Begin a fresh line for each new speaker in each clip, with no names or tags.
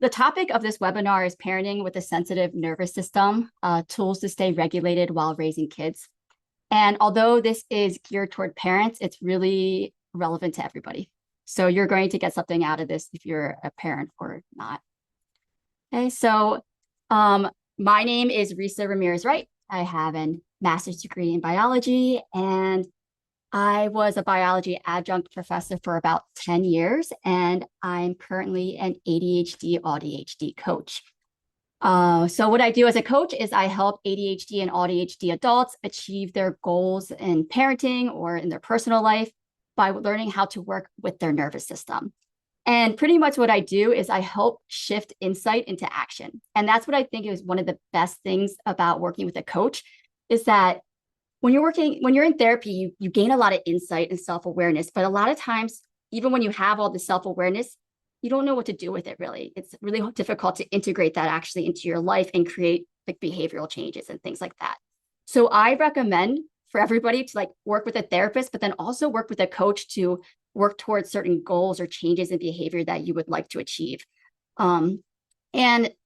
The topic of this webinar is parenting with a sensitive nervous system, tools to stay regulated while raising kids. And although this is geared toward parents, it's really relevant to everybody. So you're going to get something out of this if you're a parent or not. Okay, so my name is Risa Ramirez Wright. I have a master's degree in biology, and I was a biology adjunct professor for about 10 years, and I'm currently an ADHD AUDHD coach. So what I do as a coach is I help ADHD and AUDHD adults achieve their goals in parenting or in their personal life by learning how to work with their nervous system. And pretty much what I do is I help shift insight into action. And that's what I think is one of the best things about working with a coach is that when you're in therapy, you gain a lot of insight and self-awareness, but a lot of times, even when you have all the self-awareness, you don't know what to do with it really. It's really difficult to integrate that actually into your life and create like behavioral changes and things like that. So I recommend for everybody to like work with a therapist, but then also work with a coach to work towards certain goals or changes in behavior that you would like to achieve. And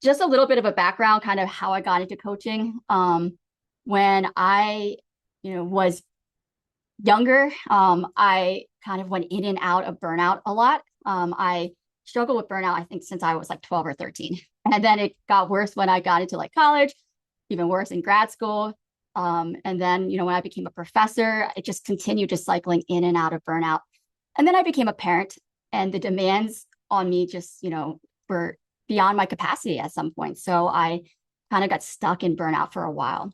just a little bit of a background, kind of how I got into coaching. When I was younger, I kind of went in and out of burnout a lot. I struggled with burnout, I think, since I was like 12 or 13. And then it got worse when I got into like college, even worse in grad school. And then, when I became a professor, it just continued just cycling in and out of burnout. And then I became a parent, and the demands on me just, were beyond my capacity at some point. So I kind of got stuck in burnout for a while.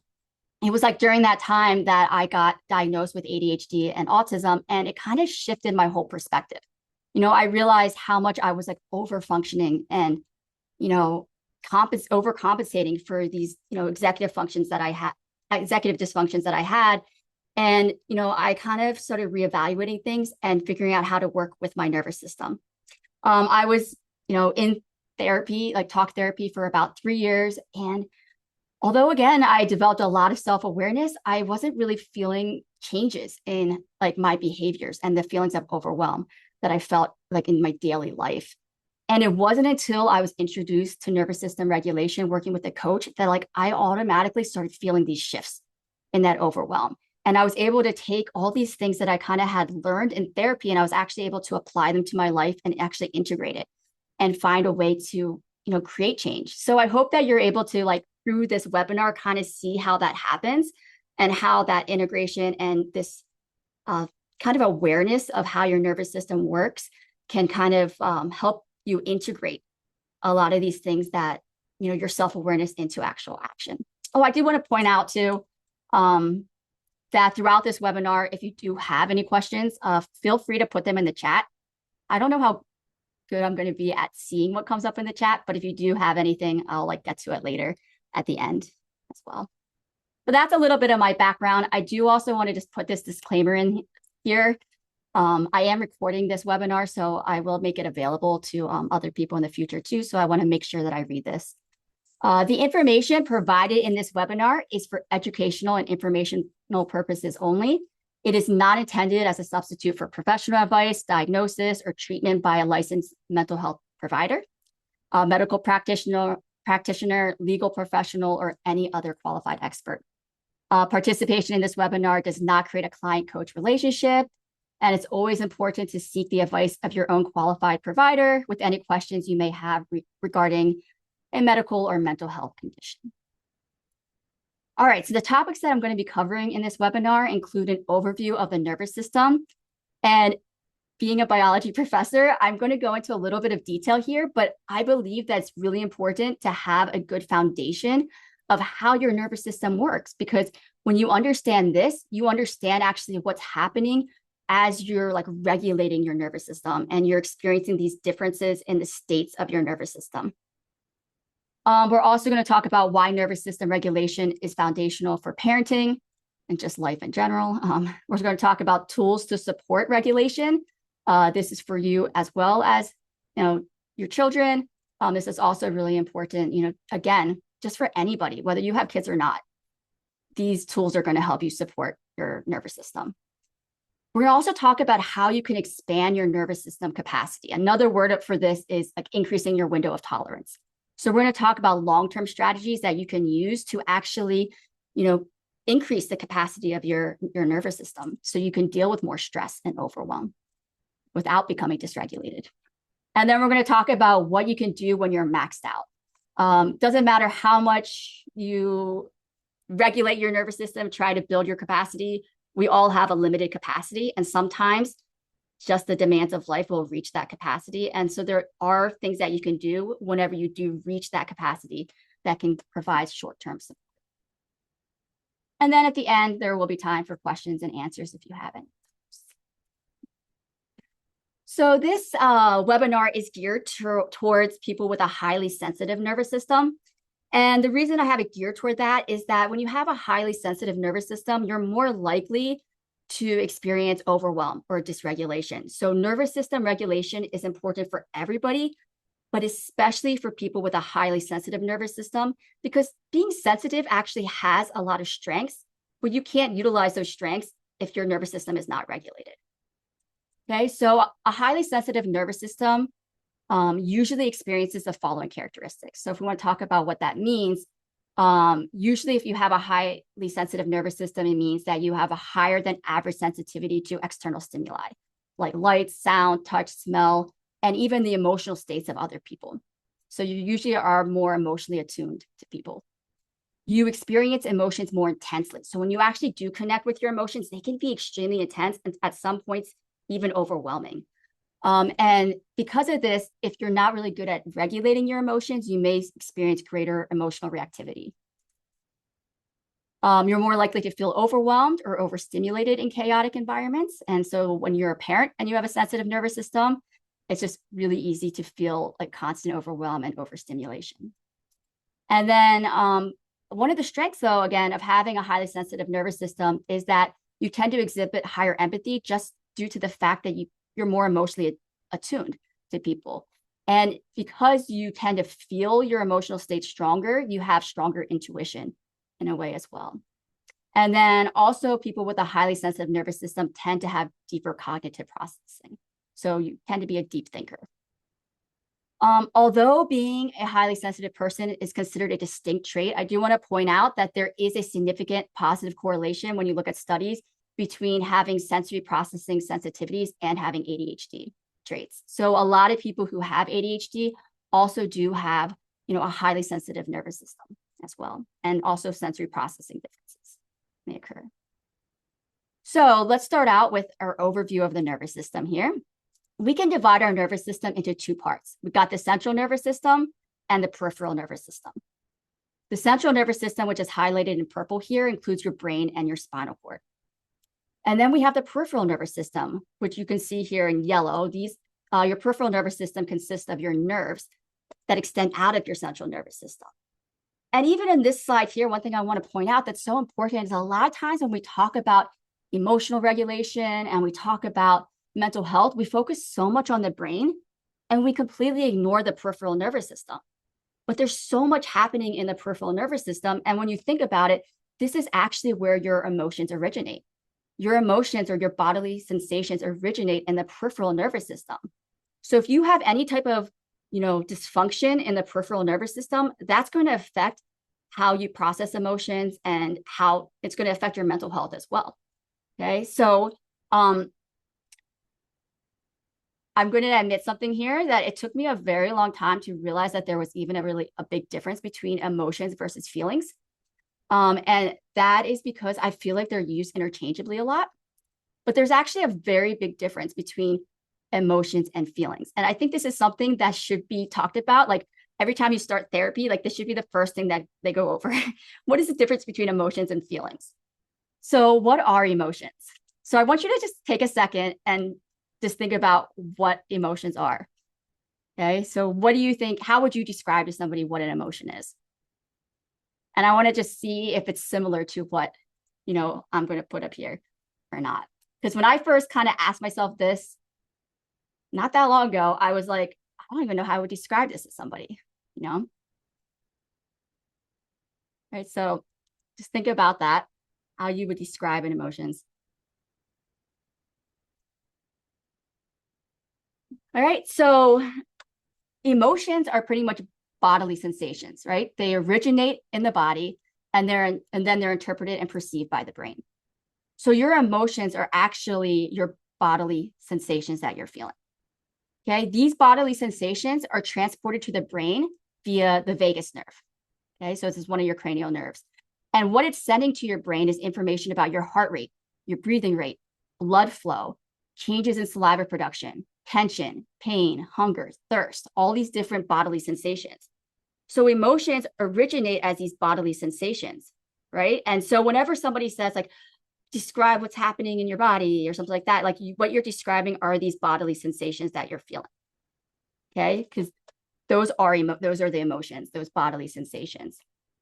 It was like during that time that I got diagnosed with ADHD and autism, and it kind of shifted my whole perspective. I realized how much I was like over functioning and, overcompensating for these, executive functions that I had, executive dysfunctions that I had. And, I kind of started reevaluating things and figuring out how to work with my nervous system. I was, in therapy, like talk therapy for about 3 years. And although, again, I developed a lot of self-awareness, I wasn't really feeling changes in like my behaviors and the feelings of overwhelm that I felt like in my daily life. And it wasn't until I was introduced to nervous system regulation, working with a coach, that like I automatically started feeling these shifts in that overwhelm. And I was able to take all these things that I kind of had learned in therapy, and I was actually able to apply them to my life and actually integrate it and find a way to, create change. So I hope that you're able to like through this webinar kind of see how that happens and how that integration and this kind of awareness of how your nervous system works can kind of help you integrate a lot of these things that, your self-awareness into actual action. Oh, I do want to point out too, that throughout this webinar, if you do have any questions, feel free to put them in the chat. I don't know how good I'm going to be at seeing what comes up in the chat, but if you do have anything, I'll like get to it later at the end as well. But that's a little bit of my background. I do also want to just put this disclaimer in here. I am recording this webinar, so I will make it available to other people in the future too. So I want to make sure that I read this. The information provided in this webinar is for educational and informational purposes only. It is not intended as a substitute for professional advice, diagnosis, or treatment by a licensed mental health provider, a medical practitioner, legal professional, or any other qualified expert. Participation in this webinar does not create a client-coach relationship, and it's always important to seek the advice of your own qualified provider with any questions you may have regarding a medical or mental health condition. All right, so the topics that I'm going to be covering in this webinar include an overview of the nervous system. And being a biology professor, I'm going to go into a little bit of detail here, but I believe that it's really important to have a good foundation of how your nervous system works, because when you understand this, you understand actually what's happening as you're like regulating your nervous system and you're experiencing these differences in the states of your nervous system. We're also going to talk about why nervous system regulation is foundational for parenting and just life in general. We're going to talk about tools to support regulation. This is for you as well as, your children. This is also really important, again, just for anybody, whether you have kids or not. These tools are going to help you support your nervous system. We're going to also talk about how you can expand your nervous system capacity. Another word for this is like increasing your window of tolerance. So we're going to talk about long-term strategies that you can use to actually, increase the capacity of your nervous system so you can deal with more stress and overwhelm without becoming dysregulated. And then we're going to talk about what you can do when you're maxed out. Doesn't matter how much you regulate your nervous system, try to build your capacity. We all have a limited capacity, and sometimes just the demands of life will reach that capacity. And so there are things that you can do whenever you do reach that capacity that can provide short-term support. And then at the end, there will be time for questions and answers if you haven't. So this webinar is geared towards people with a highly sensitive nervous system. And the reason I have it geared toward that is that when you have a highly sensitive nervous system, you're more likely to experience overwhelm or dysregulation. So nervous system regulation is important for everybody, but especially for people with a highly sensitive nervous system, because being sensitive actually has a lot of strengths, but you can't utilize those strengths if your nervous system is not regulated. Okay, so a highly sensitive nervous system usually experiences the following characteristics. So if we want to talk about what that means, usually if you have a highly sensitive nervous system, it means that you have a higher than average sensitivity to external stimuli, like light, sound, touch, smell, and even the emotional states of other people. So you usually are more emotionally attuned to people. You experience emotions more intensely. So when you actually do connect with your emotions, they can be extremely intense and at some points even overwhelming. And because of this, if you're not really good at regulating your emotions, you may experience greater emotional reactivity. You're more likely to feel overwhelmed or overstimulated in chaotic environments. And so when you're a parent and you have a sensitive nervous system, it's just really easy to feel like constant overwhelm and overstimulation. And then one of the strengths, though, again, of having a highly sensitive nervous system is that you tend to exhibit higher empathy just due to the fact that you're more emotionally attuned to people. And because you tend to feel your emotional state stronger, you have stronger intuition in a way as well. And then also people with a highly sensitive nervous system tend to have deeper cognitive processing. So you tend to be a deep thinker. Although being a highly sensitive person is considered a distinct trait, I do want to point out that there is a significant positive correlation when you look at studies between having sensory processing sensitivities and having ADHD traits. So a lot of people who have ADHD also do have, a highly sensitive nervous system as well, and also sensory processing differences may occur. So let's start out with our overview of the nervous system here. We can divide our nervous system into two parts. We've got the central nervous system and the peripheral nervous system. The central nervous system, which is highlighted in purple here, includes your brain and your spinal cord. And then we have the peripheral nervous system, which you can see here in yellow. Your peripheral nervous system consists of your nerves that extend out of your central nervous system. And even in this slide here, one thing I want to point out that's so important is a lot of times when we talk about emotional regulation and we talk about mental health, we focus so much on the brain and we completely ignore the peripheral nervous system. But there's so much happening in the peripheral nervous system. And when you think about it, this is actually where your emotions originate. Your emotions or your bodily sensations originate in the peripheral nervous system. So if you have any type of, dysfunction in the peripheral nervous system, that's going to affect how you process emotions and how it's going to affect your mental health as well. Okay, so I'm going to admit something here that it took me a very long time to realize that there was even a big difference between emotions versus feelings. And that is because I feel like they're used interchangeably a lot, but there's actually a very big difference between emotions and feelings. And I think this is something that should be talked about. Like every time you start therapy, like this should be the first thing that they go over. What is the difference between emotions and feelings? So what are emotions? So I want you to just take a second and just think about what emotions are. Okay, so what do you think? How would you describe to somebody what an emotion is? And I want to just see if it's similar to what, I'm going to put up here or not. Because when I first kind of asked myself this, not that long ago, I was like, I don't even know how I would describe this to somebody, Right, so just think about that, how you would describe an emotions. All right, so emotions are pretty much bodily sensations, right? They originate in the body and then they're interpreted and perceived by the brain. So your emotions are actually your bodily sensations that you're feeling. Okay, these bodily sensations are transported to the brain via the vagus nerve. Okay, so this is one of your cranial nerves. And what it's sending to your brain is information about your heart rate, your breathing rate, blood flow, changes in saliva production, tension, pain, hunger, thirst, all these different bodily sensations. So emotions originate as these bodily sensations, right? And so whenever somebody says like, describe what's happening in your body or something like that, like what you're describing are these bodily sensations that you're feeling. Okay, because those are the emotions, those bodily sensations.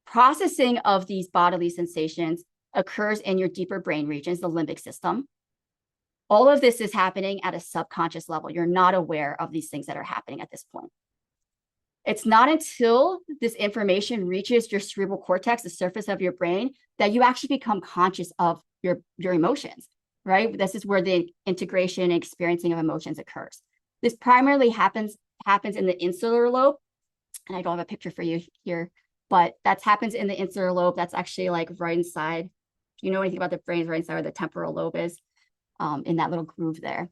Processing of these bodily sensations occurs in your deeper brain regions, the limbic system. All of this is happening at a subconscious level. You're not aware of these things that are happening at this point. It's not until this information reaches your cerebral cortex, the surface of your brain, that you actually become conscious of your emotions, right? This is where the integration and experiencing of emotions occurs. This primarily happens in the insular lobe. And I don't have a picture for you here, but that happens in the insular lobe. That's actually like right inside. If you know anything about the brain, right inside where the temporal lobe is, in that little groove there.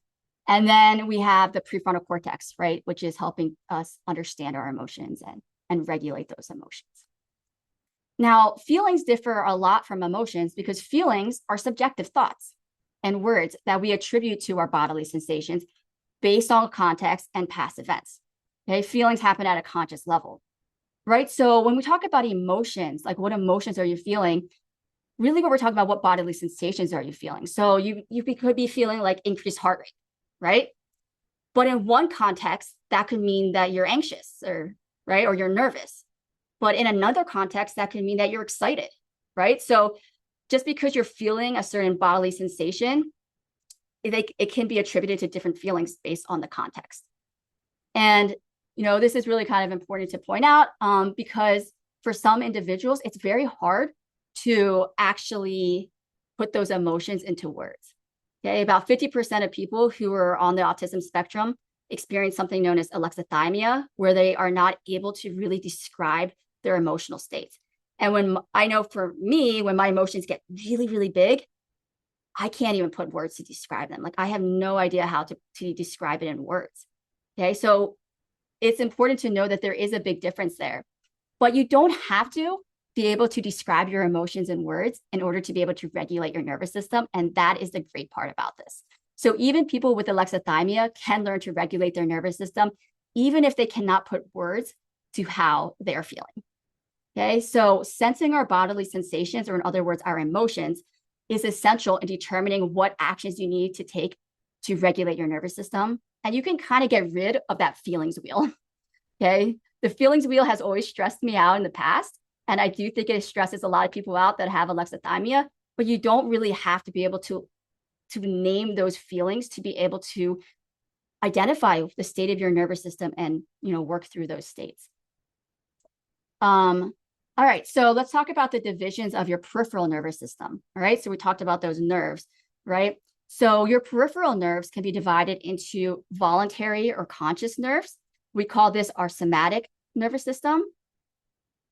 And then we have the prefrontal cortex, right, which is helping us understand our emotions and regulate those emotions. Now, feelings differ a lot from emotions because feelings are subjective thoughts and words that we attribute to our bodily sensations based on context and past events. Okay, feelings happen at a conscious level, right? So when we talk about emotions, like what emotions are you feeling? Really what we're talking about, what bodily sensations are you feeling? So you could be feeling like increased heart rate, right? But in one context, that could mean that you're anxious or you're nervous. But in another context, that can mean that you're excited, right? So just because you're feeling a certain bodily sensation, it can be attributed to different feelings based on the context. And, this is really kind of important to point out because for some individuals, it's very hard to actually put those emotions into words. Okay, about 50% of people who are on the autism spectrum experience something known as alexithymia, where they are not able to really describe their emotional states. And when I know for me, when my emotions get really, really big, I can't even put words to describe them. Like I have no idea how to describe it in words. Okay, so it's important to know that there is a big difference there, but you don't have to be able to describe your emotions in words in order to be able to regulate your nervous system. And that is the great part about this. So even people with alexithymia can learn to regulate their nervous system, even if they cannot put words to how they're feeling. Okay, so sensing our bodily sensations, or in other words, our emotions, is essential in determining what actions you need to take to regulate your nervous system. And you can kind of get rid of that feelings wheel. Okay, the feelings wheel has always stressed me out in the past. And I do think it stresses a lot of people out that have alexithymia, but you don't really have to be able to name those feelings to be able to identify the state of your nervous system and, work through those states. All right, so let's talk about the divisions of your peripheral nervous system. All right, so we talked about those nerves, right? So your peripheral nerves can be divided into voluntary or conscious nerves. We call this our somatic nervous system.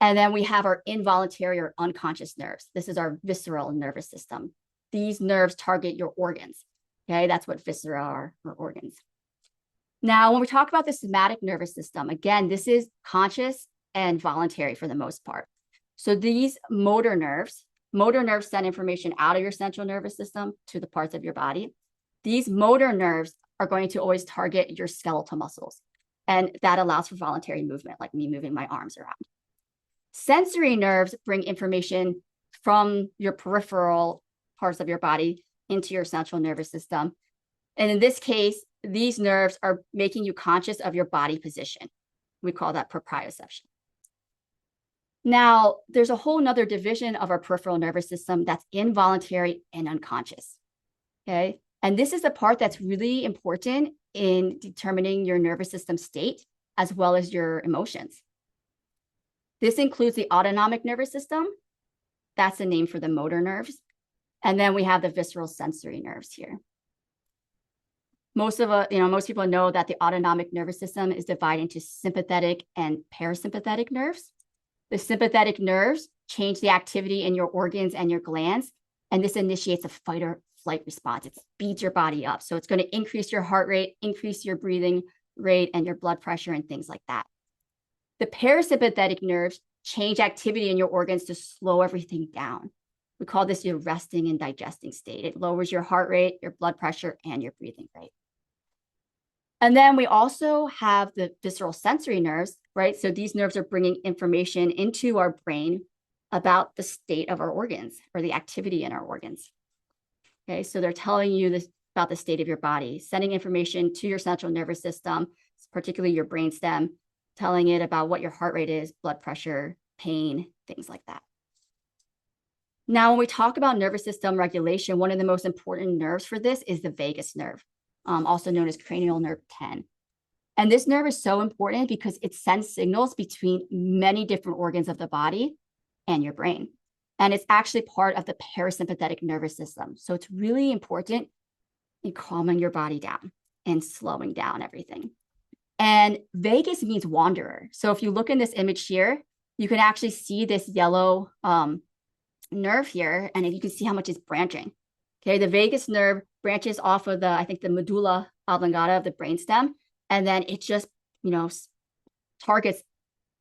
And then we have our involuntary or unconscious nerves. This is our visceral nervous system. These nerves target your organs. Okay, that's what viscera are, or organs. Now, when we talk about the somatic nervous system, again, this is conscious and voluntary for the most part. So these motor nerves send information out of your central nervous system to the parts of your body. These motor nerves are going to always target your skeletal muscles. And that allows for voluntary movement, like me moving my arms around. Sensory nerves bring information from your peripheral parts of your body into your central nervous system. And in this case, these nerves are making you conscious of your body position. We call that proprioception. Now, there's a whole nother division of our peripheral nervous system that's involuntary and unconscious. Okay. And this is the part that's really important in determining your nervous system state as well as your emotions. This includes the autonomic nervous system. That's the name for the motor nerves. And then we have the visceral sensory nerves here. most people know that the autonomic nervous system is divided into sympathetic and parasympathetic nerves. The sympathetic nerves change the activity in your organs and your glands, and this initiates a fight or flight response. It speeds your body up. So it's going to increase your heart rate, increase your breathing rate, and your blood pressure and things like that. The parasympathetic nerves change activity in your organs to slow everything down. We call this your resting and digesting state. It lowers your heart rate, your blood pressure, and your breathing rate. And then we also have the visceral sensory nerves, right? So these nerves are bringing information into our brain about the state of our organs or the activity in our organs. Okay, so they're telling you this about the state of your body, sending information to your central nervous system, particularly your brainstem, telling it about what your heart rate is, blood pressure, pain, things like that. Now, when we talk about nervous system regulation, one of the most important nerves for this is the vagus nerve, also known as cranial nerve 10. And this nerve is so important because it sends signals between many different organs of the body and your brain. And it's actually part of the parasympathetic nervous system. So it's really important in calming your body down and slowing down everything. And vagus means wanderer. So if you look in this image here, you can actually see this yellow nerve here, and you can see how much it's branching. Okay, the vagus nerve branches off of the medulla oblongata of the brainstem, and then it just, targets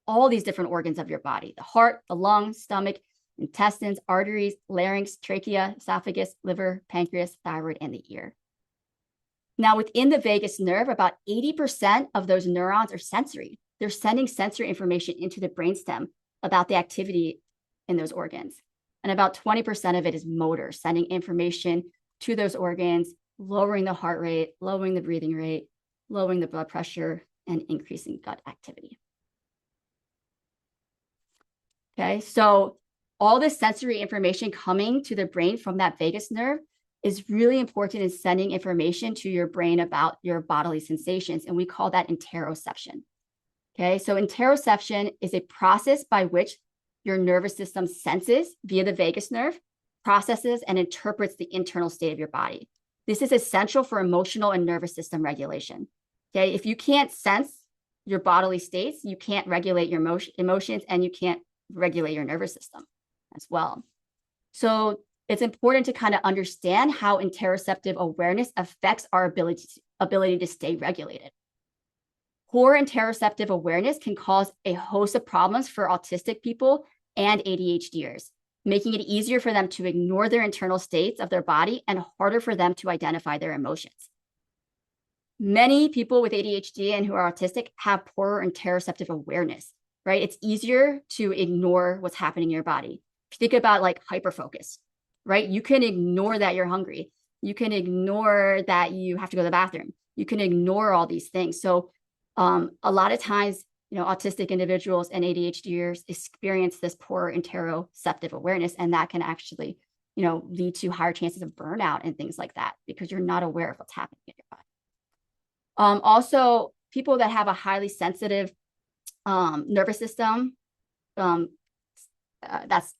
all these different organs of your body: the heart, the lung, stomach, intestines, arteries, larynx, trachea, esophagus, liver, pancreas, thyroid, and the ear. Now, within the vagus nerve, about 80% of those neurons are sensory. They're sending sensory information into the brainstem about the activity in those organs. And about 20% of it is motor, sending information to those organs, lowering the heart rate, lowering the breathing rate, lowering the blood pressure, and increasing gut activity. Okay, so all this sensory information coming to the brain from that vagus nerve is really important in sending information to your brain about your bodily sensations, and we call that interoception. Okay, so interoception is a process by which your nervous system senses via the vagus nerve, processes, and interprets the internal state of your body. This is essential for emotional and nervous system regulation. Okay, if you can't sense your bodily states, you can't regulate your emotions, and you can't regulate your nervous system as well. So it's important to kind of understand how interoceptive awareness affects our ability to stay regulated. Poor interoceptive awareness can cause a host of problems for autistic people and ADHDers, making it easier for them to ignore their internal states of their body and harder for them to identify their emotions. Many people with ADHD and who are autistic have poor interoceptive awareness, right? It's easier to ignore what's happening in your body. If you think about like hyperfocus, right? You can ignore that you're hungry. You can ignore that you have to go to the bathroom. You can ignore all these things. So a lot of times, autistic individuals and ADHDers experience this poor interoceptive awareness, and that can actually, lead to higher chances of burnout and things like that because you're not aware of what's happening in your body. Also, people that have a highly sensitive nervous system, that's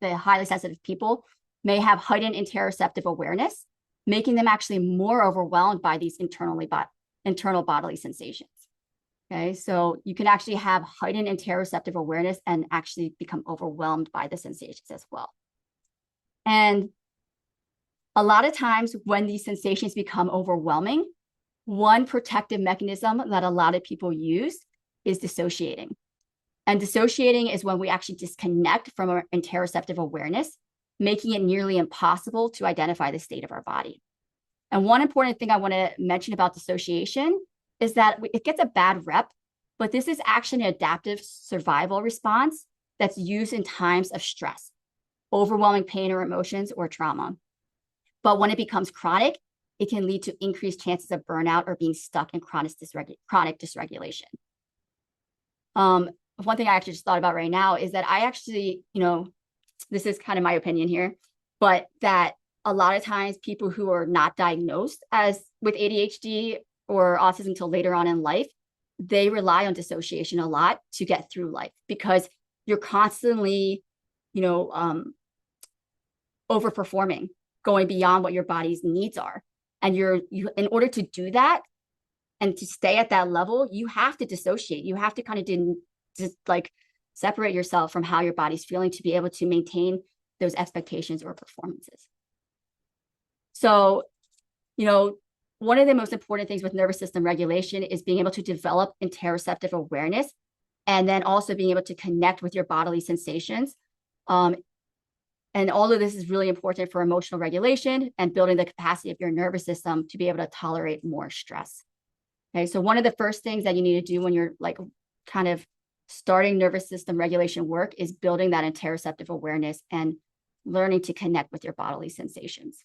the highly sensitive people, may have heightened interoceptive awareness, making them actually more overwhelmed by these internal bodily sensations. Okay, so you can actually have heightened interoceptive awareness and actually become overwhelmed by the sensations as well. And a lot of times when these sensations become overwhelming, one protective mechanism that a lot of people use is dissociating. And dissociating is when we actually disconnect from our interoceptive awareness, making it nearly impossible to identify the state of our body. And one important thing I want to mention about dissociation is that it gets a bad rep, but this is actually an adaptive survival response that's used in times of stress, overwhelming pain or emotions, or trauma. But when it becomes chronic, it can lead to increased chances of burnout or being stuck in chronic dysregulation. One thing I actually just thought about right now is that I actually, this is kind of my opinion here, but that a lot of times people who are not diagnosed with ADHD or autism until later on in life, they rely on dissociation a lot to get through life because you're constantly, overperforming, going beyond what your body's needs are. And in order to do that and to stay at that level, you have to dissociate. You have to kind of just like separate yourself from how your body's feeling to be able to maintain those expectations or performances. So, one of the most important things with nervous system regulation is being able to develop interoceptive awareness, and then also being able to connect with your bodily sensations. And all of this is really important for emotional regulation and building the capacity of your nervous system to be able to tolerate more stress. Okay, so one of the first things that you need to do when you're like kind of starting nervous system regulation work is building that interoceptive awareness and learning to connect with your bodily sensations.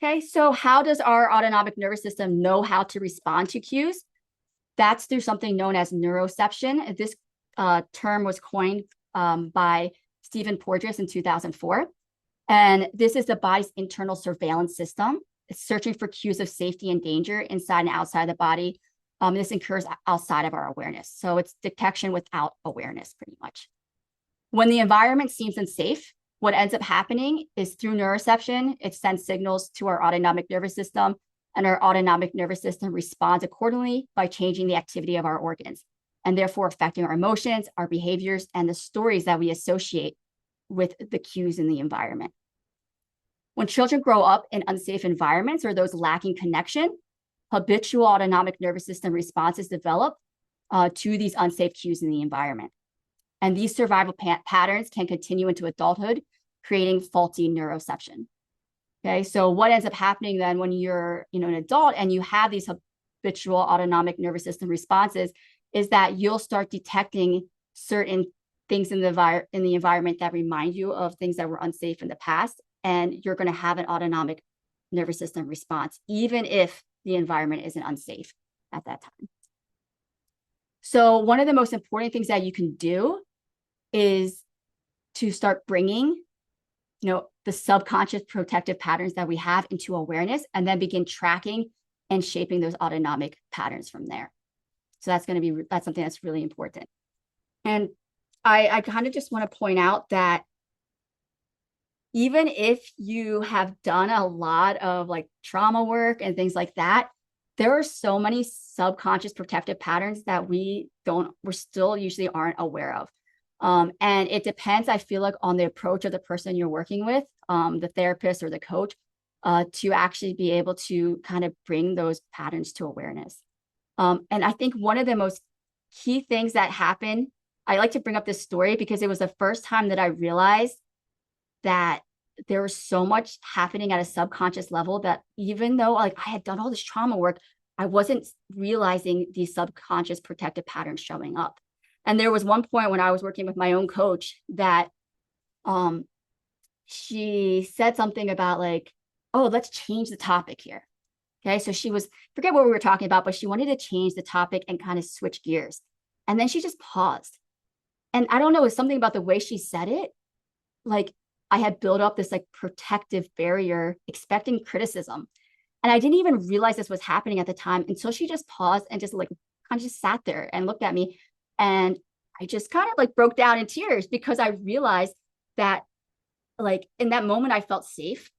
Okay, so how does our autonomic nervous system know how to respond to cues? That's through something known as neuroception. This term was coined by Stephen Porges in 2004. And this is the body's internal surveillance system. It's searching for cues of safety and danger inside and outside the body. This occurs outside of our awareness. So it's detection without awareness, pretty much. When the environment seems unsafe, what ends up happening is through neuroception, it sends signals to our autonomic nervous system, and our autonomic nervous system responds accordingly by changing the activity of our organs, and therefore affecting our emotions, our behaviors, and the stories that we associate with the cues in the environment. When children grow up in unsafe environments or those lacking connection, habitual autonomic nervous system responses develop to these unsafe cues in the environment. And these survival patterns can continue into adulthood, creating faulty neuroception. Okay, so what ends up happening then when you're an adult and you have these habitual autonomic nervous system responses is that you'll start detecting certain things in the environment that remind you of things that were unsafe in the past, and you're going to have an autonomic nervous system response, even if the environment isn't unsafe at that time. So one of the most important things that you can do is to start bringing, the subconscious protective patterns that we have into awareness, and then begin tracking and shaping those autonomic patterns from there. So that's something that's really important. And I kind of just want to point out that even if you have done a lot of like trauma work and things like that, there are so many subconscious protective patterns that we still usually aren't aware of. And it depends, I feel like, on the approach of the person you're working with, the therapist or the coach, to actually be able to kind of bring those patterns to awareness. And I think one of the most key things that happened, I like to bring up this story because it was the first time that I realized that there was so much happening at a subconscious level that even though like I had done all this trauma work, I wasn't realizing these subconscious protective patterns showing up. And there was one point when I was working with my own coach that she said something about like, oh, let's change the topic here. Okay, so forget what we were talking about, but she wanted to change the topic and kind of switch gears. And then she just paused. And I don't know, it's something about the way she said it. Like I had built up this like protective barrier, expecting criticism. And I didn't even realize this was happening at the time until she just paused and just like kind of just sat there and looked at me. And I just kind of like broke down in tears because I realized that like in that moment, I felt safe,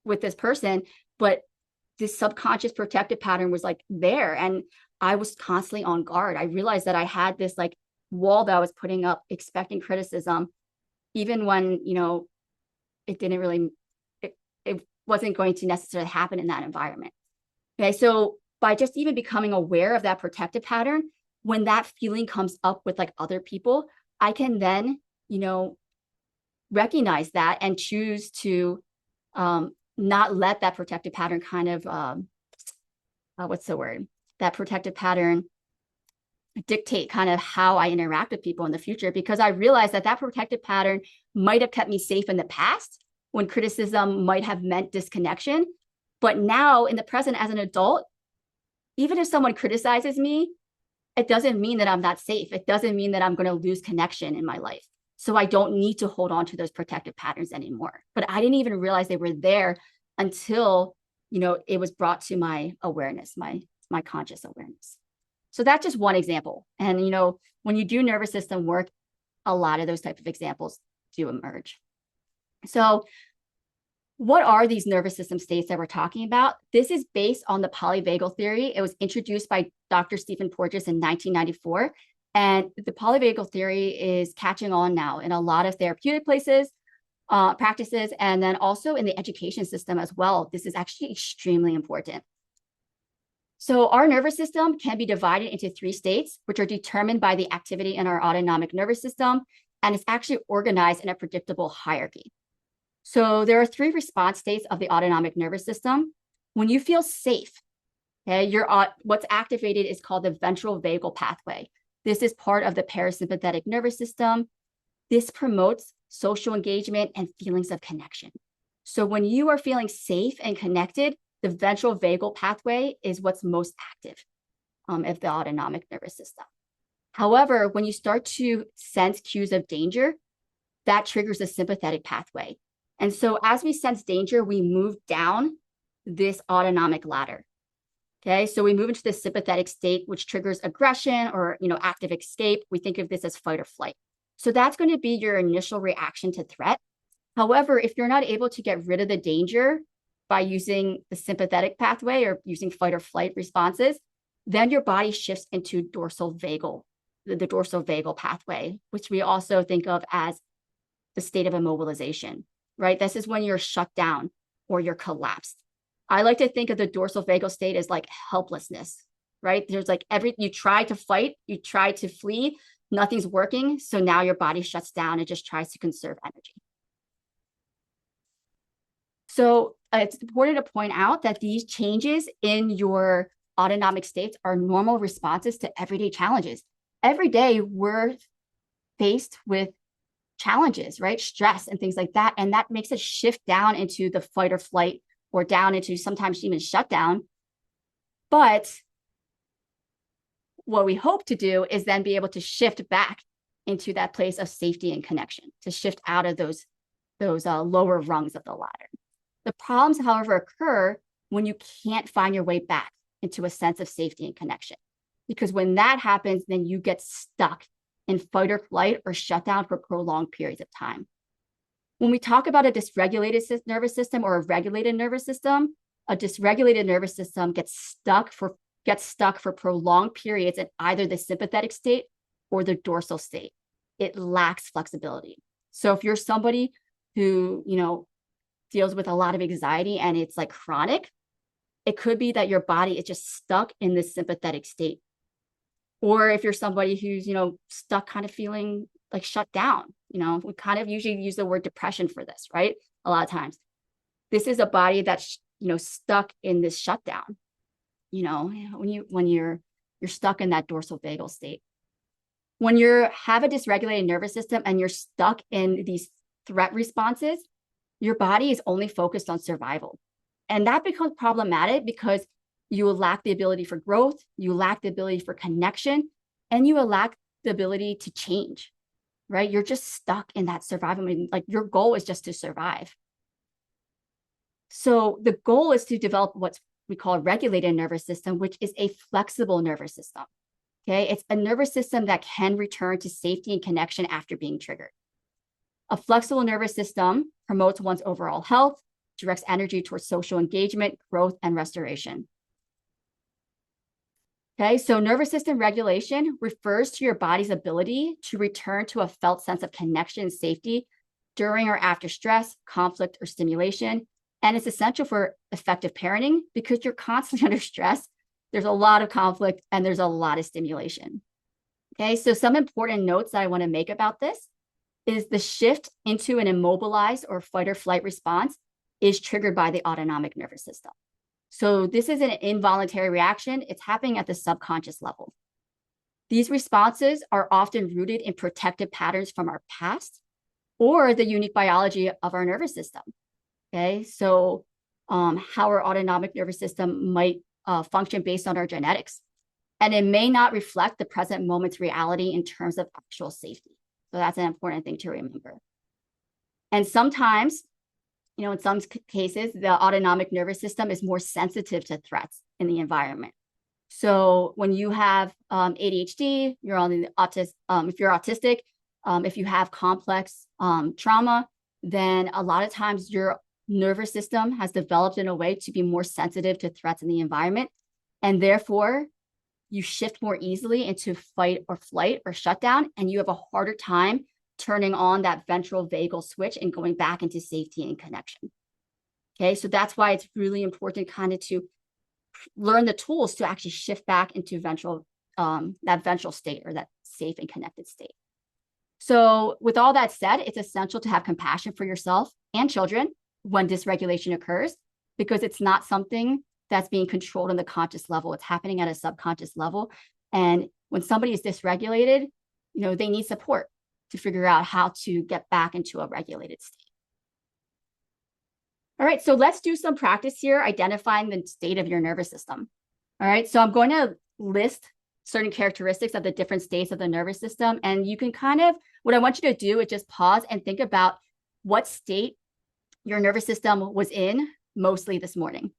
with this person, but this subconscious protective pattern was like there. And I was constantly on guard. I realized that I had this like wall that I was putting up, expecting criticism, even when, it didn't really, it wasn't going to necessarily happen in that environment. Okay. So by just even becoming aware of that protective pattern, when that feeling comes up with like other people, I can then, recognize that and choose to not let that protective pattern kind of, that protective pattern dictate kind of how I interact with people in the future, because I realized that protective pattern might have kept me safe in the past when criticism might have meant disconnection. But now in the present as an adult, even if someone criticizes me, it doesn't mean that I'm not safe. It doesn't mean that I'm going to lose connection in my life. So I don't need to hold on to those protective patterns anymore. But I didn't even realize they were there until, it was brought to my awareness, my conscious awareness. So that's just one example. And, when you do nervous system work, a lot of those type of examples do emerge. So What are these nervous system states that we're talking about? This is based on the polyvagal theory. It was introduced by Dr. Stephen Porges in 1994. And the polyvagal theory is catching on now in a lot of therapeutic places, practices, and then also in the education system as well. This is actually extremely important. So our nervous system can be divided into 3 states, which are determined by the activity in our autonomic nervous system, and it's actually organized in a predictable hierarchy. So there are 3 response states of the autonomic nervous system. When you feel safe, okay, what's activated is called the ventral vagal pathway. This is part of the parasympathetic nervous system. This promotes social engagement and feelings of connection. So when you are feeling safe and connected, the ventral vagal pathway is what's most active of the autonomic nervous system. However, when you start to sense cues of danger, that triggers the sympathetic pathway. And so as we sense danger, we move down this autonomic ladder. Okay, so we move into the sympathetic state, which triggers aggression or active escape. We think of this as fight or flight. So that's going to be your initial reaction to threat. However, if you're not able to get rid of the danger by using the sympathetic pathway or using fight or flight responses, then your body shifts into the dorsal vagal pathway, which we also think of as the state of immobilization, right? This is when you're shut down or you're collapsed. I like to think of the dorsal vagal state as like helplessness, right? There's like you try to fight, you try to flee, nothing's working. So now your body shuts down and just tries to conserve energy. So it's important to point out that these changes in your autonomic states are normal responses to everyday challenges. Every day we're faced with challenges, right? Stress and things like that. And that makes us shift down into the fight or flight or down into sometimes even shutdown. But what we hope to do is then be able to shift back into that place of safety and connection, to shift out of those lower rungs of the ladder. The problems, however, occur when you can't find your way back into a sense of safety and connection. Because when that happens, then you get stuck in fight or flight or shutdown for prolonged periods of time. When we talk about a dysregulated nervous system or a regulated nervous system, a dysregulated nervous system gets stuck for prolonged periods in either the sympathetic state or the dorsal state. It lacks flexibility. So if you're somebody who, deals with a lot of anxiety and it's like chronic, it could be that your body is just stuck in this sympathetic state. Or if you're somebody who's, stuck kind of feeling like shut down, we kind of usually use the word depression for this, right? A lot of times. This is a body that's, stuck in this shutdown, when you're stuck in that dorsal vagal state. When you have a dysregulated nervous system and you're stuck in these threat responses, your body is only focused on survival. And that becomes problematic because you will lack the ability for growth, you lack the ability for connection, and you will lack the ability to change, right? You're just stuck in that survival. Like your goal is just to survive. So the goal is to develop what we call a regulated nervous system, which is a flexible nervous system. Okay, it's a nervous system that can return to safety and connection after being triggered. A flexible nervous system promotes one's overall health, directs energy towards social engagement, growth, and restoration. Okay, so nervous system regulation refers to your body's ability to return to a felt sense of connection and safety during or after stress, conflict, or stimulation. And it's essential for effective parenting because you're constantly under stress. There's a lot of conflict and there's a lot of stimulation. Okay, so some important notes that I want to make about this is the shift into an immobilized or fight or flight response is triggered by the autonomic nervous system. So this is an involuntary reaction. It's happening at the subconscious level. These responses are often rooted in protective patterns from our past or the unique biology of our nervous system. Okay, so how our autonomic nervous system might function based on our genetics. And it may not reflect the present moment's reality in terms of actual safety. So that's an important thing to remember. And sometimes, in some cases, the autonomic nervous system is more sensitive to threats in the environment. So when you have ADHD, you're on the if you're autistic, if you have complex trauma, then a lot of times you're nervous system has developed in a way to be more sensitive to threats in the environment. And therefore, you shift more easily into fight or flight or shutdown, and you have a harder time turning on that ventral vagal switch and going back into safety and connection. Okay, so that's why it's really important kind of to learn the tools to actually shift back into that ventral state, or that safe and connected state. So with all that said, it's essential to have compassion for yourself and children when dysregulation occurs, because it's not something that's being controlled on the conscious level. It's happening at a subconscious level. And when somebody is dysregulated, they need support to figure out how to get back into a regulated state. All right, so let's do some practice here, identifying the state of your nervous system. All right, so I'm going to list certain characteristics of the different states of the nervous system. And you can what I want you to do is just pause and think about what state your nervous system was in mostly this morning.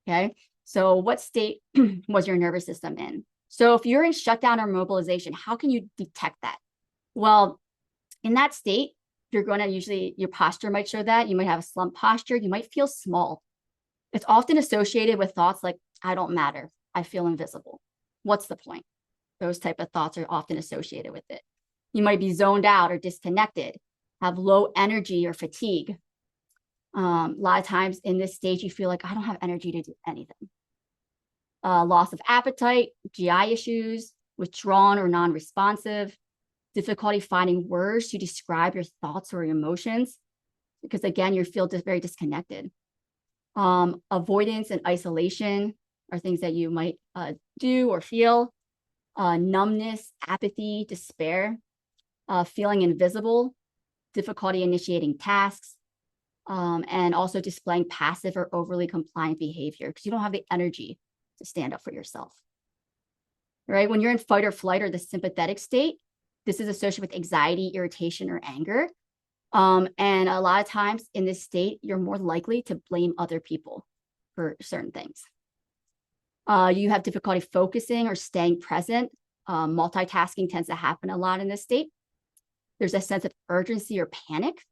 Okay, so what state was your nervous system in? So if you're in shutdown or mobilization, how can you detect that? Well, in that state, you're going to usually, your posture might show that. You might have a slump posture. You might feel small. It's often associated with thoughts like, I don't matter. I feel invisible. What's the point? Those type of thoughts are often associated with it. You might be zoned out or disconnected, have low energy or fatigue. A lot of times in this stage, you feel like I don't have energy to do anything. Loss of appetite, GI issues, withdrawn or non-responsive, difficulty finding words to describe your thoughts or emotions, because again, you feel very disconnected. Avoidance and isolation are things that you might do or feel. Numbness, apathy, despair, feeling invisible, difficulty initiating tasks, and also displaying passive or overly compliant behavior because you don't have the energy to stand up for yourself. Right? When you're in fight or flight or the sympathetic state, this is associated with anxiety, irritation, or anger. And a lot of times in this state, you're more likely to blame other people for certain things. You have difficulty focusing or staying present. Multitasking tends to happen a lot in this state. There's a sense of urgency or panic.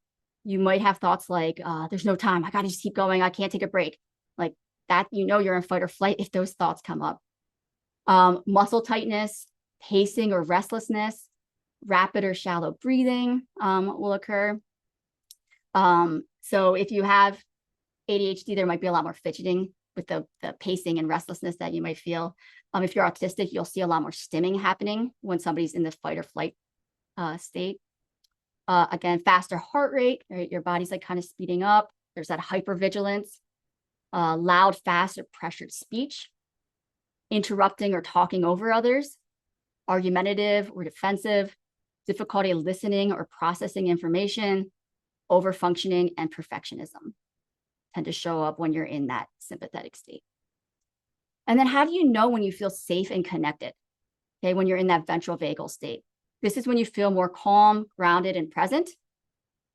You might have thoughts like, there's no time. I got to just keep going. I can't take a break. Like that, you're in fight or flight if those thoughts come up. Muscle tightness, pacing or restlessness, rapid or shallow breathing will occur. So if you have ADHD, there might be a lot more fidgeting with the pacing and restlessness that you might feel. If you're autistic, you'll see a lot more stimming happening when somebody's in the fight or flight state. Again, faster heart rate, right? Your body's like kind of speeding up. There's that hypervigilance, loud, fast, or pressured speech, interrupting or talking over others, argumentative or defensive, difficulty listening or processing information, overfunctioning, and perfectionism tend to show up when you're in that sympathetic state. And then how do you know when you feel safe and connected? Okay, when you're in that ventral vagal state. This is when you feel more calm, grounded, and present.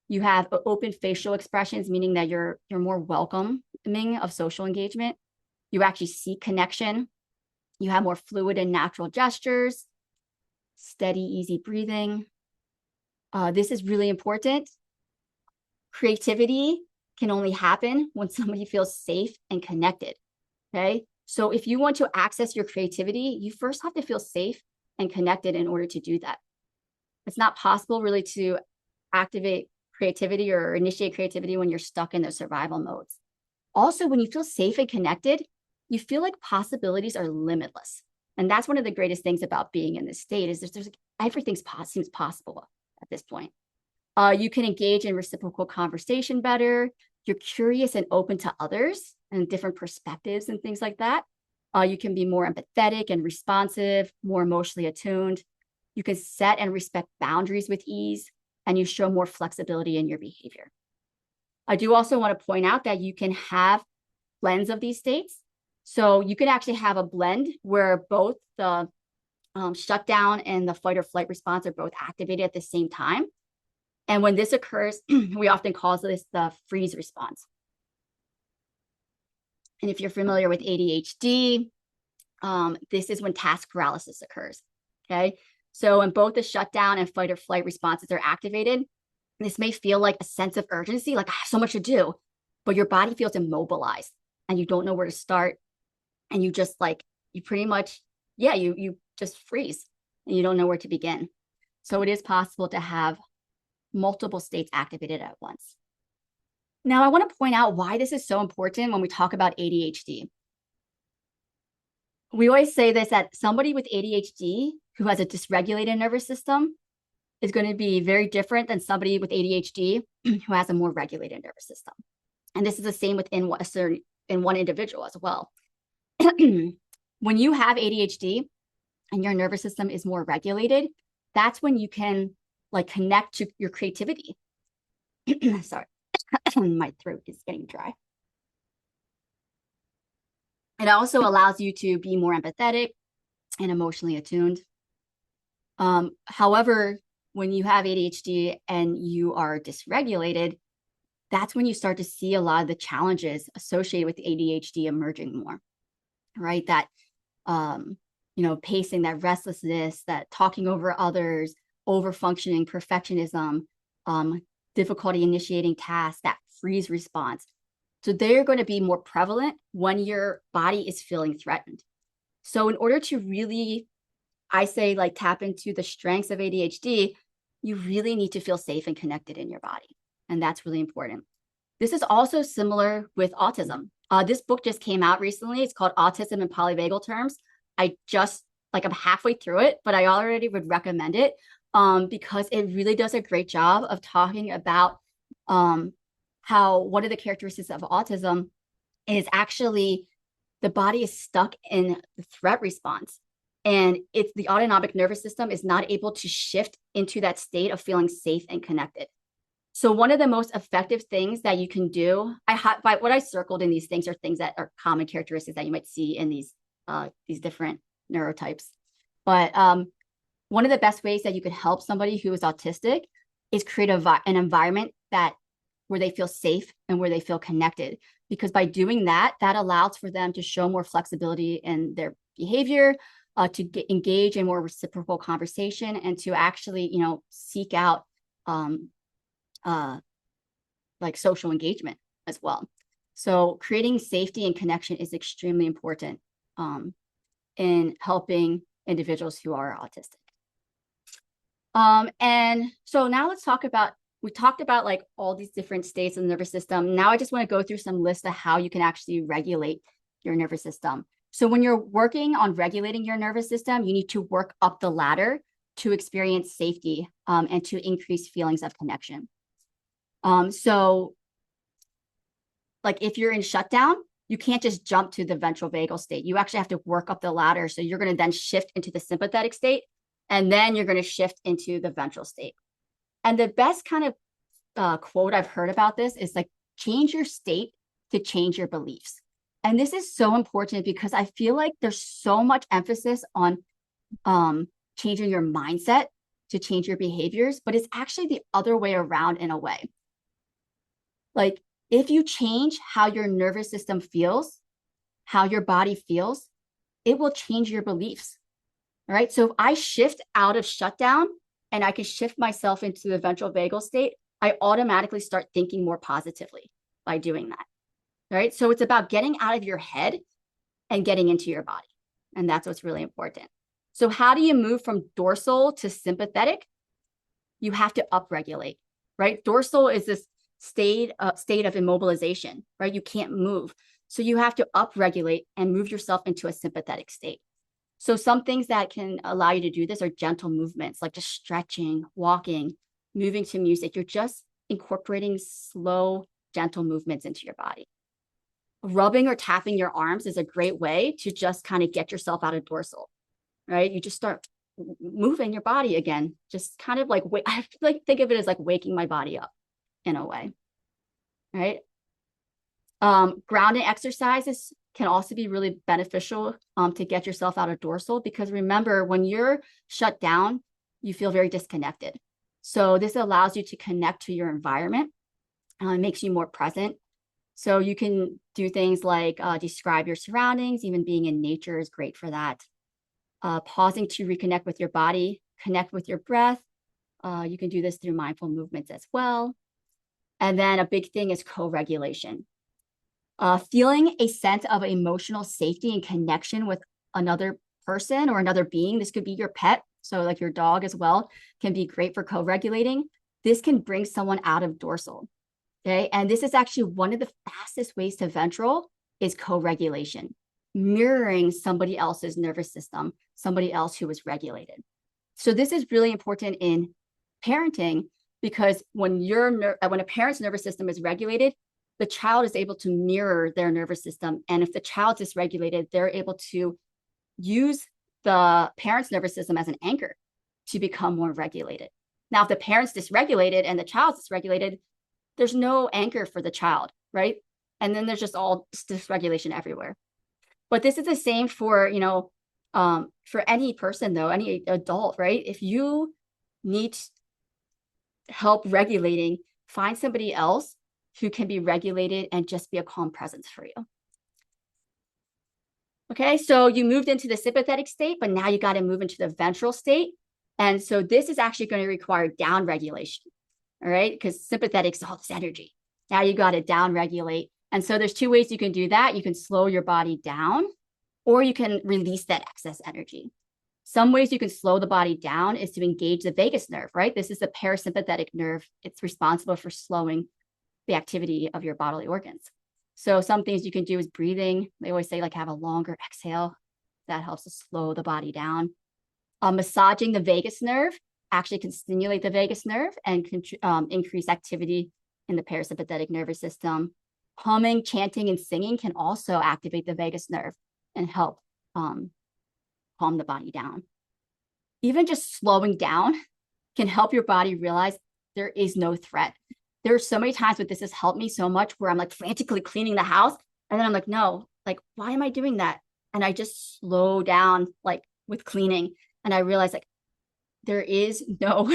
You have open facial expressions, meaning that you're more welcoming of social engagement. You actually seek connection. You have more fluid and natural gestures, steady, easy breathing. This is really important. Creativity can only happen when somebody feels safe and connected, okay? So if you want to access your creativity, you first have to feel safe and connected in order to do that. It's not possible really to activate creativity or initiate creativity when you're stuck in those survival modes. Also, when you feel safe and connected, you feel like possibilities are limitless. And that's one of the greatest things about being in this state is there's everything seems possible at this point. You can engage in reciprocal conversation better. You're curious and open to others and different perspectives and things like that. You can be more empathetic and responsive, more emotionally attuned. You can set and respect boundaries with ease, and you show more flexibility in your behavior. I do also want to point out that you can have blends of these states. So you can actually have a blend where both the shutdown and the fight or flight response are both activated at the same time. And when this occurs, we often call this the freeze response. And if you're familiar with ADHD, this is when task paralysis occurs, okay? So when both the shutdown and fight or flight responses are activated, this may feel like a sense of urgency, like I have so much to do, but your body feels immobilized and you don't know where to start. And you just like, you pretty much, yeah, you just freeze and you don't know where to begin. So it is possible to have multiple states activated at once. Now, I want to point out why this is so important when we talk about ADHD. We always say this, that somebody with ADHD who has a dysregulated nervous system is going to be very different than somebody with ADHD who has a more regulated nervous system. And this is the same within one individual as well. When you have ADHD and your nervous system is more regulated, that's when you can like connect to your creativity. Sorry, my throat is getting dry. It also allows you to be more empathetic and emotionally attuned. However, when you have ADHD and you are dysregulated, that's when you start to see a lot of the challenges associated with ADHD emerging more, right? That, pacing, that restlessness, that talking over others, over-functioning, perfectionism, difficulty initiating tasks, that freeze response. So they're going to be more prevalent when your body is feeling threatened. So in order to really, I say, like tap into the strengths of ADHD, you really need to feel safe and connected in your body. And that's really important. This is also similar with autism. This book just came out recently. It's called Autism in Polyvagal Terms. I'm halfway through it, but I already would recommend it because it really does a great job of talking about how one of the characteristics of autism is actually the body is stuck in the threat response. And it's the autonomic nervous system is not able to shift into that state of feeling safe and connected. So one of the most effective things that you can do, what I circled in these things are things that are common characteristics that you might see in these different neurotypes. But one of the best ways that you could help somebody who is autistic is create an environment where they feel safe and where they feel connected. Because by doing that, that allows for them to show more flexibility in their behavior, to engage in more reciprocal conversation, and to actually, seek out like social engagement as well. So creating safety and connection is extremely important in helping individuals who are autistic. And so now let's talk about, we talked about like all these different states of the nervous system. Now I just want to go through some lists of how you can actually regulate your nervous system. So when you're working on regulating your nervous system, you need to work up the ladder to experience safety and to increase feelings of connection. So like if you're in shutdown, you can't just jump to the ventral vagal state. You actually have to work up the ladder. So you're going to then shift into the sympathetic state, and then you're going to shift into the ventral state. And the best kind of quote I've heard about this is like, change your state to change your beliefs. And this is so important because I feel like there's so much emphasis on changing your mindset to change your behaviors, but it's actually the other way around in a way. Like if you change how your nervous system feels, how your body feels, it will change your beliefs. All right. So if I shift out of shutdown and I can shift myself into the ventral vagal state, I automatically start thinking more positively by doing that. Right. So it's about getting out of your head and getting into your body. And that's what's really important. So how do you move from dorsal to sympathetic? You have to upregulate, right? Dorsal is this state of immobilization, right? You can't move. So you have to upregulate and move yourself into a sympathetic state. So some things that can allow you to do this are gentle movements, like just stretching, walking, moving to music. You're just incorporating slow, gentle movements into your body. Rubbing or tapping your arms is a great way to just kind of get yourself out of dorsal, right? You just start moving your body again, just kind of like, I like think of it as like waking my body up in a way, right? Grounding exercises can also be really beneficial to get yourself out of dorsal, because remember, when you're shut down, you feel very disconnected. So this allows you to connect to your environment. It makes you more present. So you can do things like describe your surroundings. Even being in nature is great for that. Pausing to reconnect with your body, connect with your breath. You can do this through mindful movements as well. And then a big thing is co-regulation. Feeling a sense of emotional safety and connection with another person or another being. This could be your pet, so like your dog as well, can be great for co-regulating. This can bring someone out of dorsal. Okay. And this is actually one of the fastest ways to ventral is co-regulation, mirroring somebody else's nervous system, somebody else who is regulated. So this is really important in parenting because when a parent's nervous system is regulated, the child is able to mirror their nervous system. And if the child's dysregulated, they're able to use the parent's nervous system as an anchor to become more regulated. Now, if the parent's dysregulated and the child's dysregulated, there's no anchor for the child, right? And then there's just all dysregulation everywhere. But this is the same for, for any person though, any adult, right? If you need help regulating, find somebody else who can be regulated and just be a calm presence for you. Okay, so you moved into the sympathetic state, but now you got to move into the ventral state. And so this is actually going to require down regulation, all right? Because sympathetic is all this energy. Now you got to down regulate. And so there's two ways you can do that. You can slow your body down, or you can release that excess energy. Some ways you can slow the body down is to engage the vagus nerve, right? This is the parasympathetic nerve. It's responsible for slowing the activity of your bodily organs. So some things you can do is breathing. They always say like have a longer exhale. That helps to slow the body down. Massaging the vagus nerve actually can stimulate the vagus nerve and increase activity in the parasympathetic nervous system. Humming, chanting, and singing can also activate the vagus nerve and help calm the body down. Even just slowing down can help your body realize there is no threat. There are so many times where this has helped me so much where I'm like frantically cleaning the house. And then I'm like, no, like, why am I doing that? And I just slow down like with cleaning. And I realize like, there is no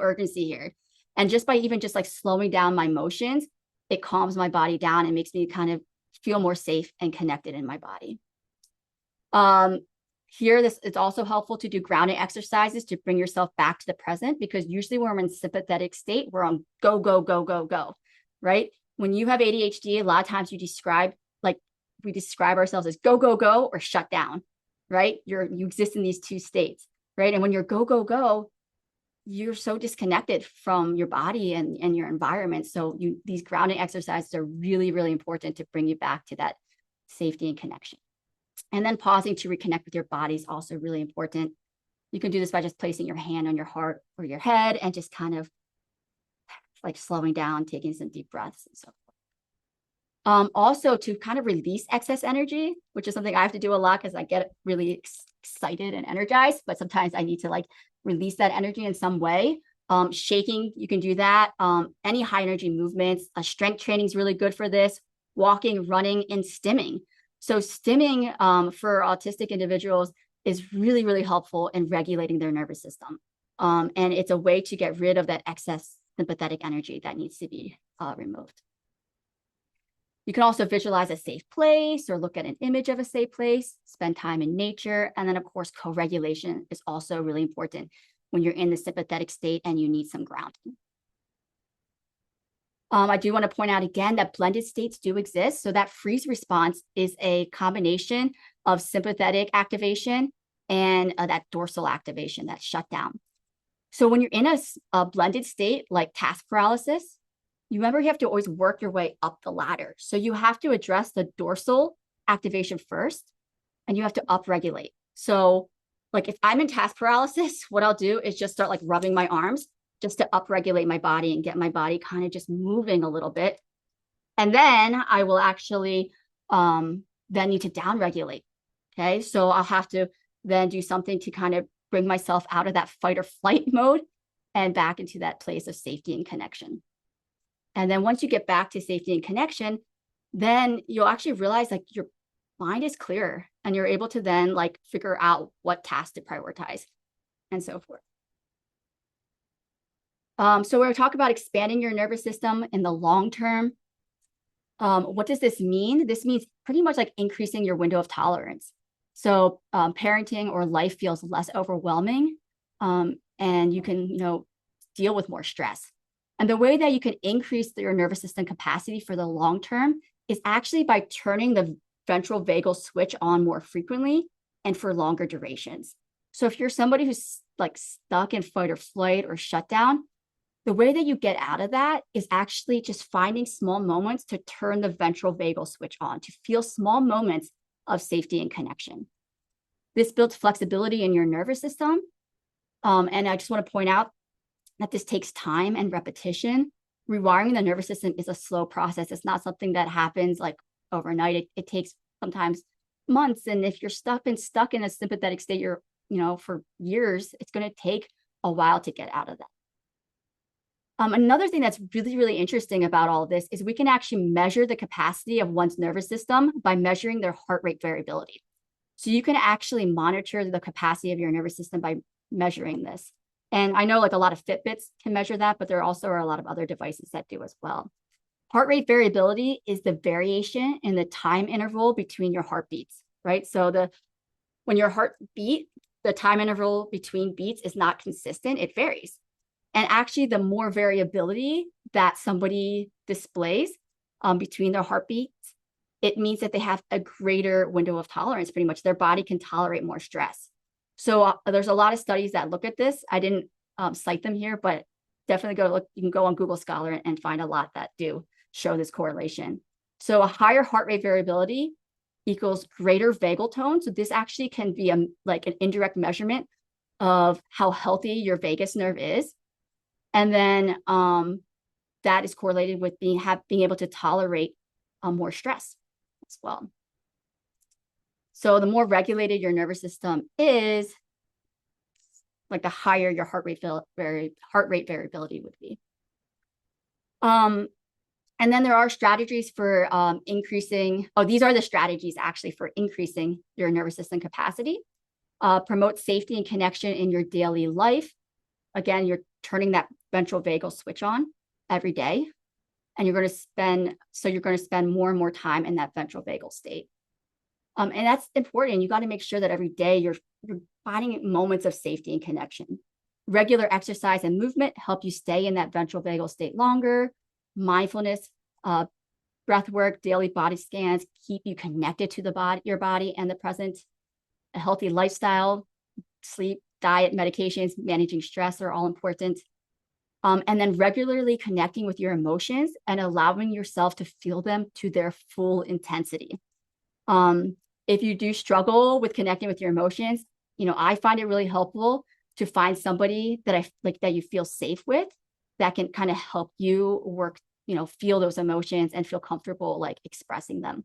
urgency here. And just by even just like slowing down my motions, it calms my body down and makes me kind of feel more safe and connected in my body. It's also helpful to do grounding exercises to bring yourself back to the present, because usually when we're in sympathetic state, we're on go, go, go, go, go, right? When you have ADHD, a lot of times we describe ourselves as go, go, go, or shut down, right? You exist in these two states, right? And when you're go, go, go, you're so disconnected from your body and your environment. So these grounding exercises are really, really important to bring you back to that safety and connection. And then pausing to reconnect with your body is also really important. You can do this by just placing your hand on your heart or your head and just kind of like slowing down, taking some deep breaths and so forth. Also to kind of release excess energy, which is something I have to do a lot because I get really excited and energized, but sometimes I need to like release that energy in some way. Shaking, you can do that. Any high energy movements, strength training is really good for this. Walking, running, and stimming. So stimming for autistic individuals is really, really helpful in regulating their nervous system. And it's a way to get rid of that excess sympathetic energy that needs to be removed. You can also visualize a safe place or look at an image of a safe place, spend time in nature. And then of course, co-regulation is also really important when you're in the sympathetic state and you need some grounding. I do want to point out again that blended states do exist. So that freeze response is a combination of sympathetic activation and that dorsal activation, that shutdown. So when you're in a blended state like task paralysis, you remember you have to always work your way up the ladder. So you have to address the dorsal activation first, and you have to upregulate. So like if I'm in task paralysis, what I'll do is just start like rubbing my arms just to upregulate my body and get my body kind of just moving a little bit. And then I will actually then need to downregulate. Okay, so I'll have to then do something to kind of bring myself out of that fight or flight mode and back into that place of safety and connection. And then once you get back to safety and connection, then you'll actually realize like your mind is clearer and you're able to then like figure out what tasks to prioritize and so forth. So we're talking about expanding your nervous system in the long term. What does this mean? This means pretty much like increasing your window of tolerance. So parenting or life feels less overwhelming, and you can, deal with more stress. And the way that you can increase your nervous system capacity for the long term is actually by turning the ventral vagal switch on more frequently and for longer durations. So if you're somebody who's like stuck in fight or flight or shutdown, the way that you get out of that is actually just finding small moments to turn the ventral vagal switch on, to feel small moments of safety and connection. This builds flexibility in your nervous system. And I just want to point out that this takes time and repetition. Rewiring the nervous system is a slow process. It's not something that happens like overnight. It takes sometimes months. And if you're stuck in a sympathetic state, for years, it's going to take a while to get out of that. Another thing that's really, really interesting about all of this is we can actually measure the capacity of one's nervous system by measuring their heart rate variability. So you can actually monitor the capacity of your nervous system by measuring this. And I know like a lot of Fitbits can measure that, but there also are a lot of other devices that do as well. Heart rate variability is the variation in the time interval between your heartbeats, right? So when your heart beat, the time interval between beats is not consistent, it varies. And actually, the more variability that somebody displays between their heartbeats, it means that they have a greater window of tolerance, pretty much. Their body can tolerate more stress. So there's a lot of studies that look at this. I didn't cite them here, but definitely go look. You can go on Google Scholar and find a lot that do show this correlation. So a higher heart rate variability equals greater vagal tone. So this actually can be like an indirect measurement of how healthy your vagus nerve is. And then that is correlated with being able to tolerate more stress as well. So the more regulated your nervous system is, like the higher your heart rate variability would be. And then there are strategies for increasing. Oh, these are the strategies actually for increasing your nervous system capacity. Promote safety and connection in your daily life. Again, you're turning that ventral vagal switch on every day, and you're going to spend more and more time in that ventral vagal state. And that's important. You got to make sure that every day you're finding moments of safety and connection. Regular exercise and movement help you stay in that ventral vagal state longer. Mindfulness, breath work, daily body scans keep you connected to your body and the present. A healthy lifestyle, sleep, diet, medications, managing stress are all important. And then regularly connecting with your emotions and allowing yourself to feel them to their full intensity. If you do struggle with connecting with your emotions, I find it really helpful to find somebody that you feel safe with that can kind of help you work, feel those emotions and feel comfortable like expressing them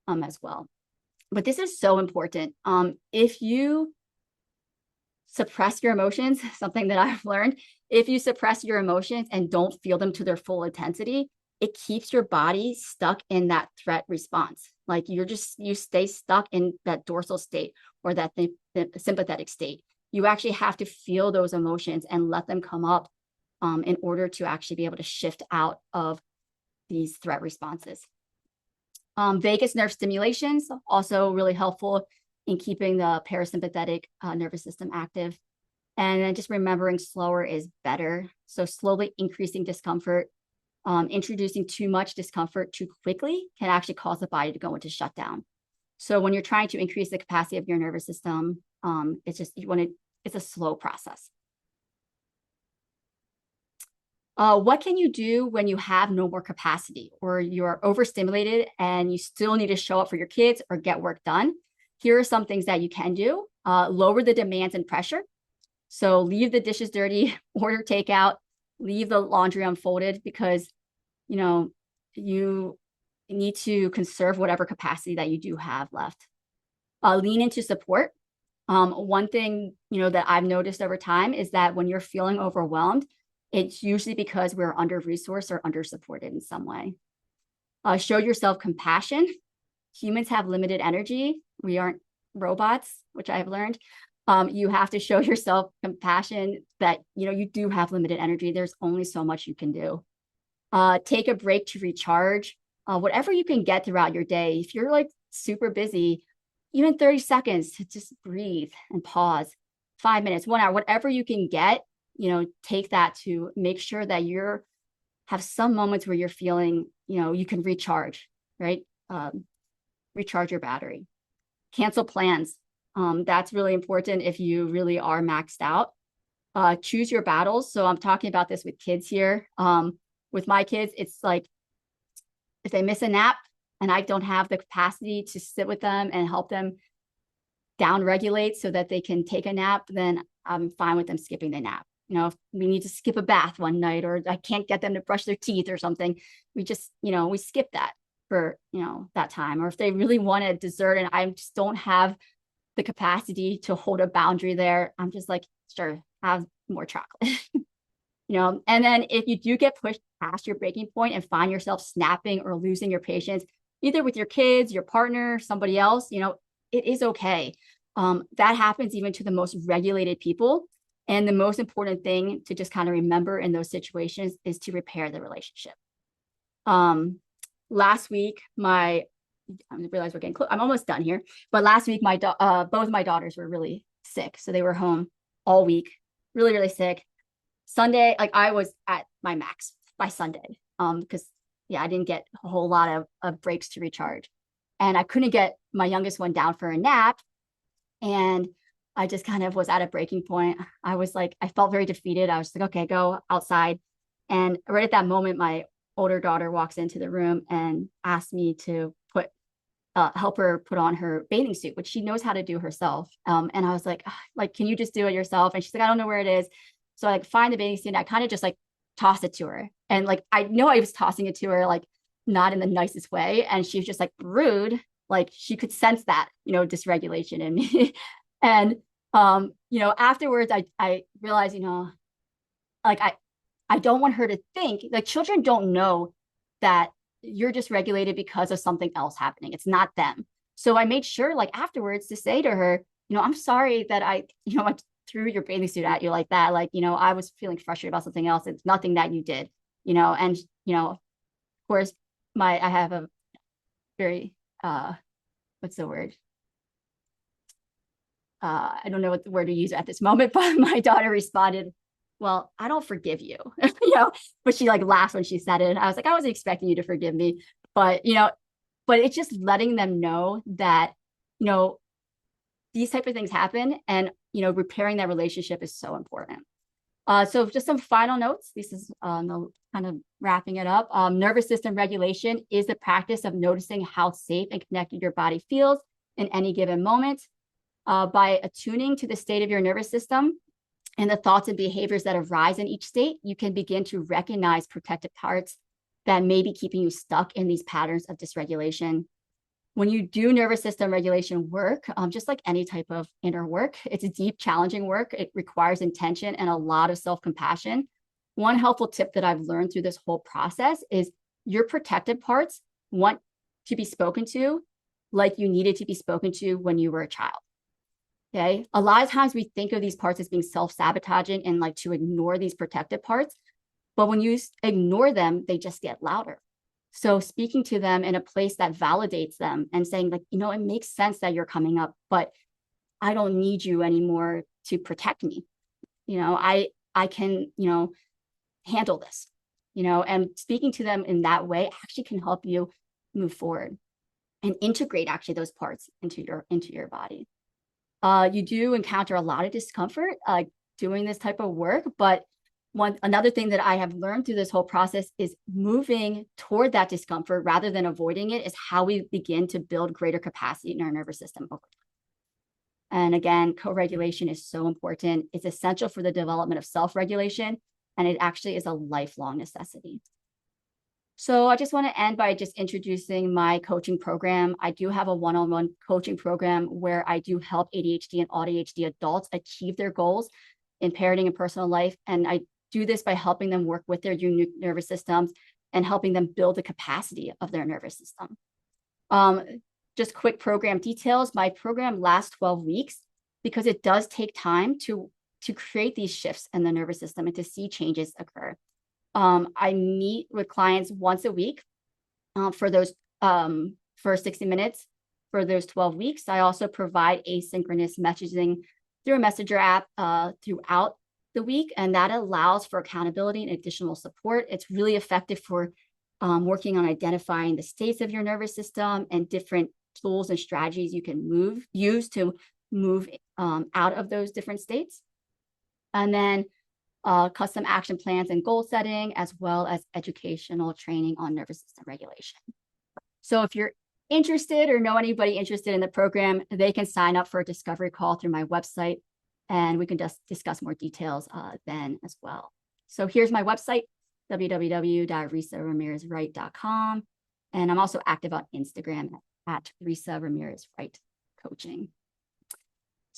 as well. But this is so important. If you suppress your emotions, something that I've learned, if you suppress your emotions and don't feel them to their full intensity, it keeps your body stuck in that threat response. Like you stay stuck in that dorsal state or that the sympathetic state. You actually have to feel those emotions and let them come up in order to actually be able to shift out of these threat responses. Vagus nerve stimulations also really helpful in keeping the parasympathetic nervous system active. And then just remembering slower is better. So slowly increasing discomfort, introducing too much discomfort too quickly can actually cause the body to go into shutdown. So when you're trying to increase the capacity of your nervous system, it's a slow process. What can you do when you have no more capacity or you're overstimulated and you still need to show up for your kids or get work done? Here are some things that you can do. Lower the demands and pressure. So leave the dishes dirty, order takeout, leave the laundry unfolded because, you need to conserve whatever capacity that you do have left. Lean into support. One thing, that I've noticed over time is that when you're feeling overwhelmed, it's usually because we're under-resourced or under-supported in some way. Show yourself compassion. Humans have limited energy. We aren't robots, which I've learned. You have to show yourself compassion that, you do have limited energy. There's only so much you can do. Take a break to recharge. Whatever you can get throughout your day. If you're like super busy, even 30 seconds to just breathe and pause, 5 minutes, 1 hour, whatever you can get, take that to make sure that have some moments where you're feeling, you can recharge. right? Recharge your battery. Cancel plans. That's really important if you really are maxed out. Choose your battles. So I'm talking about this with kids here. With my kids, it's like if they miss a nap and I don't have the capacity to sit with them and help them down regulate so that they can take a nap, then I'm fine with them skipping the nap. If we need to skip a bath one night, or I can't get them to brush their teeth or something, we just, we skip that for, that time. Or if they really want a dessert and I just don't have the capacity to hold a boundary there, I'm just like, sure, have more chocolate. And then if you do get pushed past your breaking point and find yourself snapping or losing your patience, either with your kids, your partner, somebody else, it is okay. That happens even to the most regulated people. And the most important thing to just kind of remember in those situations is to repair the relationship. Last week, I realize we're getting close. I'm almost done here. But last week, both my daughters were really sick. So they were home all week, really, really sick. Sunday, like I was at my max by Sunday because, I didn't get a whole lot of breaks to recharge. And I couldn't get my youngest one down for a nap. And I just kind of was at a breaking point. I was like, I felt very defeated. I was like, okay, go outside. And right at that moment, my older daughter walks into the room and asked me to help her put on her bathing suit, which she knows how to do herself. And I was like, can you just do it yourself? And she's like, I don't know where it is. So I find the bathing suit and I kind of just toss it to her. And I know I was tossing it to her, not in the nicest way. And she was just rude. She could sense that, dysregulation in me. And, afterwards I realized, I don't want her to think children don't know that you're dysregulated because of something else happening. It's not them. So I made sure afterwards to say to her, I'm sorry that I threw your bathing suit at you like that. I was feeling frustrated about something else. It's nothing that you did, and, of course, I have a very, what's the word? I don't know what the word to use at this moment, but my daughter responded, well, I don't forgive you, but she laughed when she said it. I was like, I wasn't expecting you to forgive me, but, but it's just letting them know that, these type of things happen and, repairing that relationship is so important. So just some final notes. This is kind of wrapping it up. Nervous system regulation is the practice of noticing how safe and connected your body feels in any given moment. By attuning to the state of your nervous system and the thoughts and behaviors that arise in each state, you can begin to recognize protective parts that may be keeping you stuck in these patterns of dysregulation. When you do nervous system regulation work, just like any type of inner work, it's a deep, challenging work. It requires intention and a lot of self-compassion. One helpful tip that I've learned through this whole process is your protected parts want to be spoken to like you needed to be spoken to when you were a child. Okay. A lot of times we think of these parts as being self-sabotaging and to ignore these protected parts. But when you ignore them, they just get louder. So speaking to them in a place that validates them and saying it makes sense that you're coming up, but I don't need you anymore to protect me. I can, handle this, and speaking to them in that way actually can help you move forward and integrate actually those parts into your body. You do encounter a lot of discomfort doing this type of work, but another thing that I have learned through this whole process is moving toward that discomfort rather than avoiding it is how we begin to build greater capacity in our nervous system over time. And again, co-regulation is so important. It's essential for the development of self-regulation, and it actually is a lifelong necessity. So I just want to end by just introducing my coaching program. I do have a one-on-one coaching program where I do help ADHD and AUDHD adults achieve their goals in parenting and personal life. And I do this by helping them work with their unique nervous systems and helping them build the capacity of their nervous system. Just quick program details. My program lasts 12 weeks because it does take time to create these shifts in the nervous system and to see changes occur. I meet with clients once a week for 60 minutes for those 12 weeks. I also provide asynchronous messaging through a messenger app throughout the week, and that allows for accountability and additional support. It's really effective for working on identifying the states of your nervous system and different tools and strategies you can use to move out of those different states. And then custom action plans and goal setting, as well as educational training on nervous system regulation. So if you're interested or know anybody interested in the program, they can sign up for a discovery call through my website, and we can just discuss more details then as well. So here's my website, www.risaramirezwright.com. And I'm also active on Instagram at Risa Ramirez Wright Coaching.